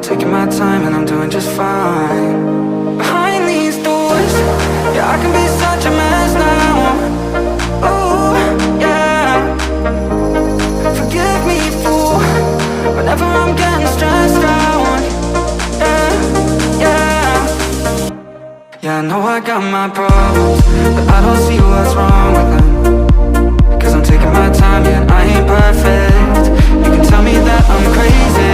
taking my time and I'm doing just fine. Behind these doors, yeah, I can be such a mess now. Ooh, yeah. Forgive me, fool, whenever I'm getting stressed out. Yeah, yeah. Yeah, I know I got my problems, but I don't see what's wrong with them. Cause I'm taking my time, yeah, I ain't perfect. You can tell me that I'm crazy,